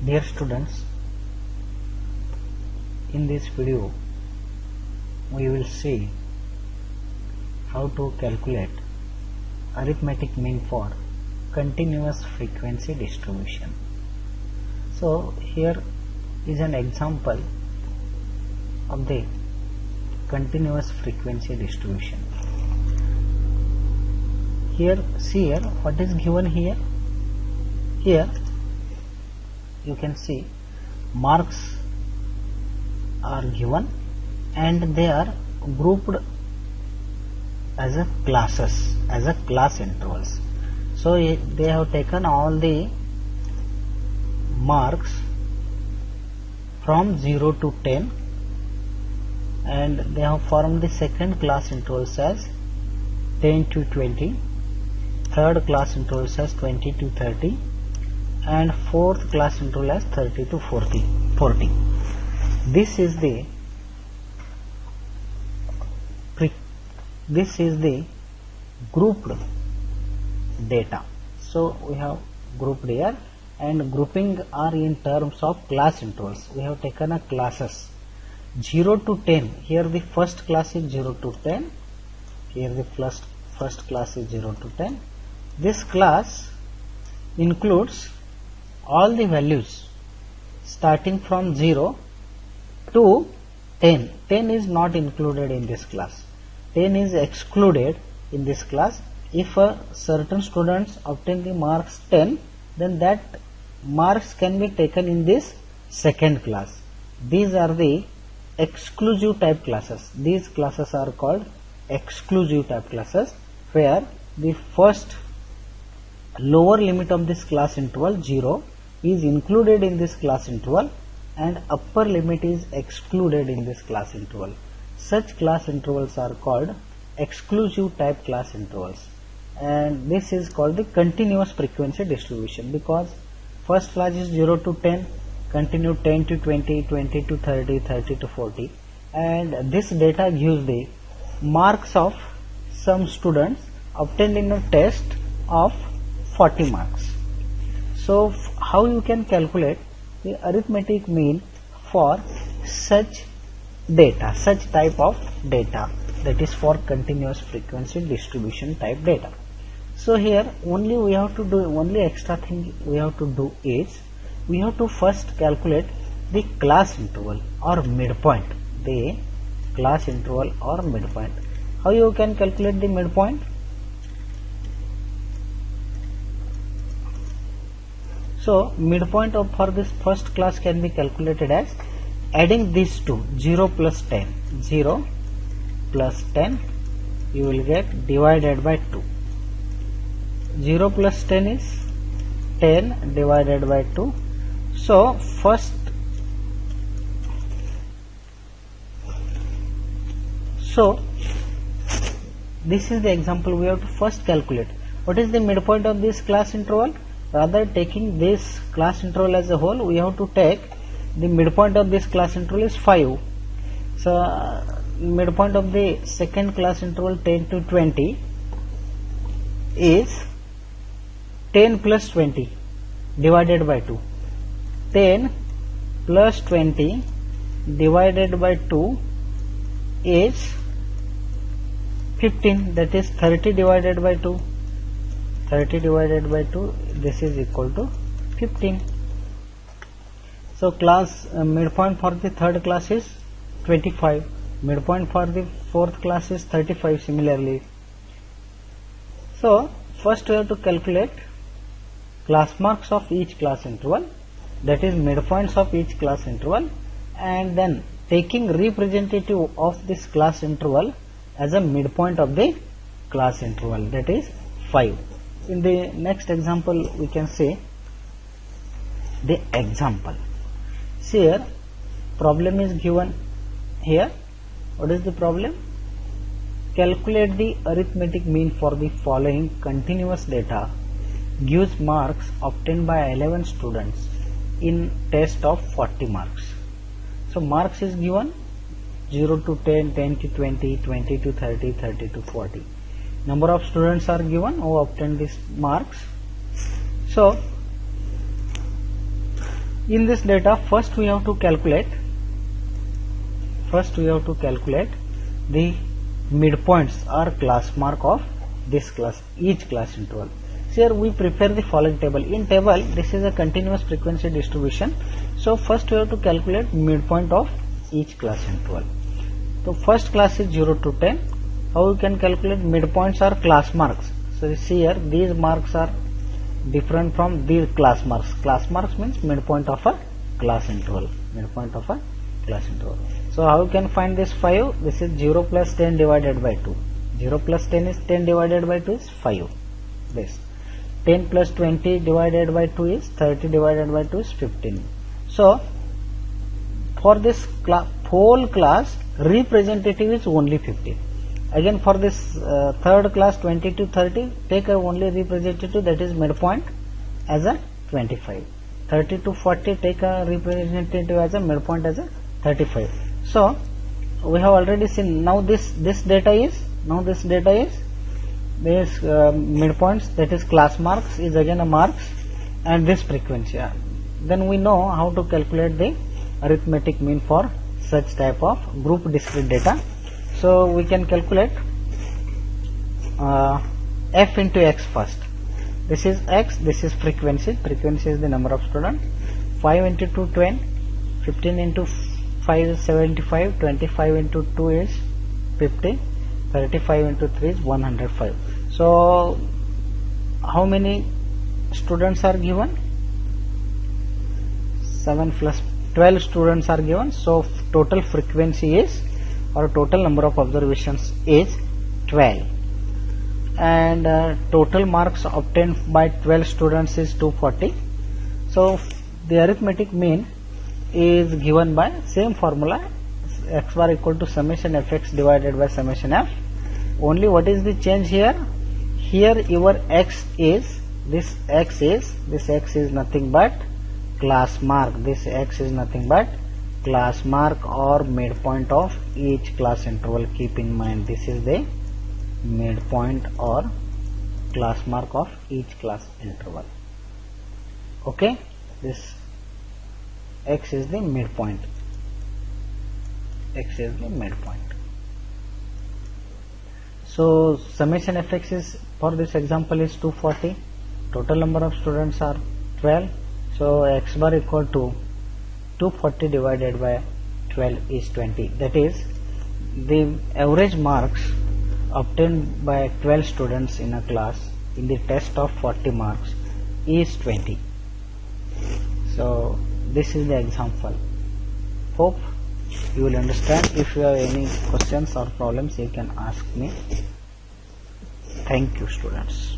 Dear students, in this video we will see how to calculate arithmetic mean for continuous frequency distribution. So here is an example of the continuous frequency distribution. Here, see here what is given here. Here you can see marks are given and they are grouped as a classes, as a class intervals. So they have taken all the marks from 0 to 10 and they have formed the second class intervals as 10 to 20, third class intervals as 20 to 30 and fourth class interval as 30 to 40. This is the grouped data. So we have grouped here, and grouping are in terms of class intervals. We have taken a classes 0 to 10. Here the first class is 0 to 10. Here the first class is 0 to 10. This class includes all the values starting from 0 to 10. 10 is not included in this class. 10 is excluded in this class. If certain students obtain the marks 10, then that marks can be taken in this second class. These are the exclusive type classes. These classes are called exclusive type classes, where the first lower limit of this class interval 0 is included in this class interval and upper limit is excluded in this class interval. Such class intervals are called exclusive type class intervals, and this is called the continuous frequency distribution, because first class is 0 to 10, continue 10 to 20, 20 to 30, 30 to 40, and this data gives the marks of some students obtained in a test of 40 marks. So how you can calculate the arithmetic mean for such data, such type of data, that is for continuous frequency distribution type data. So here only extra thing we have to do is we have to first calculate the class interval or midpoint. The class interval or midpoint. How you can calculate the midpoint? So midpoint for this first class can be calculated as adding these two, 0 plus 10. 0 plus 10 you will get divided by 2. 0 plus 10 is 10 divided by 2. So first, this is the example we have to first calculate. What is the midpoint of this class interval? Rather taking this class interval as a whole, we have to take the midpoint of this class interval is 5. So midpoint of the second class interval 10 to 20 is 10 plus 20 divided by 2. 10 plus 20 divided by 2 is 15, that is 30 divided by 2. 30 divided by 2, this is equal to 15. So class midpoint for the third class is 25. Midpoint for the fourth class is 35 similarly. So first we have to calculate class marks of each class interval, that is midpoints of each class interval, and then taking representative of this class interval as a midpoint of the class interval, that is 5. In the next example we can see the example. See here problem is given here. What is the problem? Calculate the arithmetic mean for the following continuous data gives marks obtained by 11 students in test of 40 marks. So marks is given 0 to 10, 10 to 20, 20 to 30, 30 to 40. Number of students are given who obtained these marks. So In this data, first we have to calculate the midpoints or class mark of this class, each class interval. Here we prepare the following table. In table, this is a continuous frequency distribution. So first we have to calculate midpoint of each class interval. So first class is 0 to 10. How we can calculate midpoints or class marks? So you see here, these marks are different from these class marks. Class marks means midpoint of a class interval. So how you can find this 5? This is 0 plus 10 divided by 2. 0 plus 10 is 10 divided by 2 is 5. This 10 plus 20 divided by 2 is 30 divided by 2 is 15. So for this whole class, representative is only 15. Again for this third class 20 to 30, take a only representative, that is midpoint, as a 25. 30 to 40, take a representative as a midpoint as a 35. So we have already seen. Now this data is this midpoints, that is class marks, is again a marks, and this frequency. Then we know how to calculate the arithmetic mean for such type of group discrete data. So we can calculate f into x first. This is x, this is frequency. Frequency is the number of students. 5 into 2 20, 15 into 5 is 75, 25 into 2 is 50, 35 into 3 is 105. So how many students are given? 7 plus 12 students are given. So total frequency is, or total number of observations is 12, and total marks obtained by 12 students is 240. So the arithmetic mean is given by same formula, x bar equal to summation fx divided by summation f. Only what is the change here? Here your x is, this x is nothing but class mark. This x is nothing but class mark or midpoint of each class interval. Keep in mind, this is the midpoint or class mark of each class interval. Okay, this x is the midpoint. So summation fx is, for this example, is 240. Total number of students are 12. So x bar equal to 240 divided by 12 is 20. That is, the average marks obtained by 12 students in a class in the test of 40 marks is 20. So this is the example. Hope you will understand. If you have any questions or problems, you can ask me. Thank you, students.